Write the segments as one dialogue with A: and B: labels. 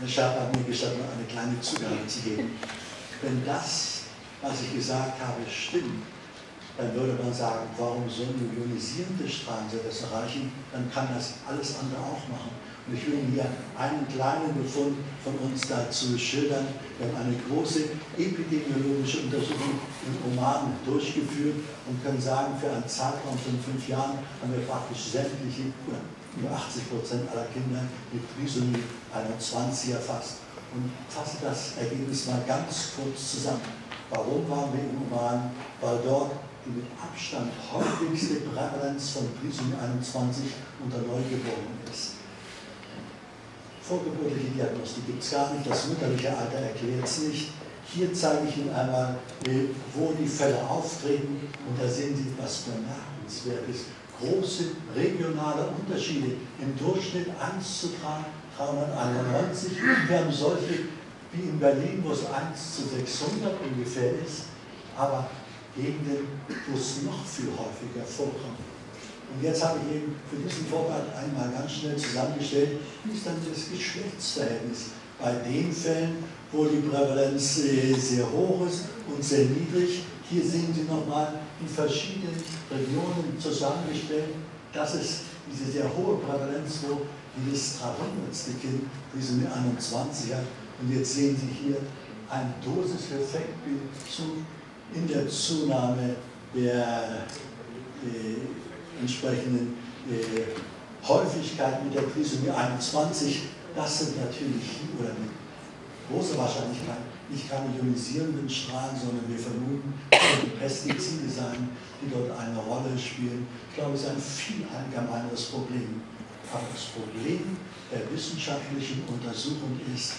A: Herr Schaap hat mir gestattet, eine kleine Zugabe zu geben. Wenn das, was ich gesagt habe, stimmt, dann würde man sagen, warum so eine ionisierende Strahlen soll das erreichen, dann kann das alles andere auch machen. Und ich will Ihnen hier einen kleinen Befund von uns dazu schildern. Wir haben eine große epidemiologische Untersuchung in Oman durchgeführt und können sagen, für einen Zeitraum von 5 Jahren haben wir praktisch sämtliche, über 80% aller Kinder mit Trisomie 21 erfasst. Und fasse das Ergebnis mal ganz kurz zusammen. Warum waren wir in Oman? Weil dort die mit Abstand häufigste Prävalenz von Trisomie 21 unter Neugeborenen ist. Vorgeburtliche Diagnostik gibt es gar nicht, das mütterliche Alter erklärt es nicht. Hier zeige ich Ihnen einmal, wo die Fälle auftreten, und da sehen Sie, was bemerkenswert ist. Große regionale Unterschiede, im Durchschnitt 1 zu 391. Wir haben solche wie in Berlin, wo es 1 zu 600 ungefähr ist, aber Gegenden, wo es noch viel häufiger vorkommt. Und jetzt habe ich eben für diesen Vortrag einmal ganz schnell zusammengestellt, wie ist dann das Geschlechtsverhältnis bei den Fällen, wo die Prävalenz sehr hoch ist und sehr niedrig. Hier sehen Sie nochmal die verschiedenen Regionen zusammengestellt. Das ist diese sehr hohe Prävalenz, wo jedes 300. Kind Trisomie 21 hat. Und jetzt sehen Sie hier ein Dosiseffektbild in der Zunahme der entsprechenden Häufigkeit mit der Trisomie 21. Das sind natürlich, oder mit großer Wahrscheinlichkeit, nicht keine ionisierenden Strahlen, sondern wir vermuten, es können Pestizide sein, die dort eine Rolle spielen. Ich glaube, es ist ein viel allgemeineres Problem. Aber das Problem der wissenschaftlichen Untersuchung ist,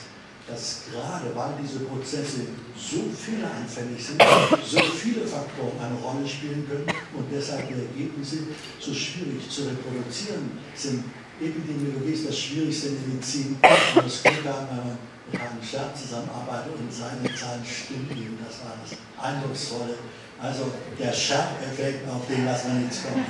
A: dass gerade weil diese Prozesse so fehleranfällig sind, so viele Faktoren eine Rolle spielen können und deshalb die Ergebnisse so schwierig zu reproduzieren sind. Epidemiologie ist das schwierigste in Medizin. Und das Glück haben, wenn man mit einem Scherz zusammenarbeitet und seine Zahlen stimmen ihm. Das war das Eindrucksvolle. Also der Scherp-Effekt, auf den lassen wir nichts kommen.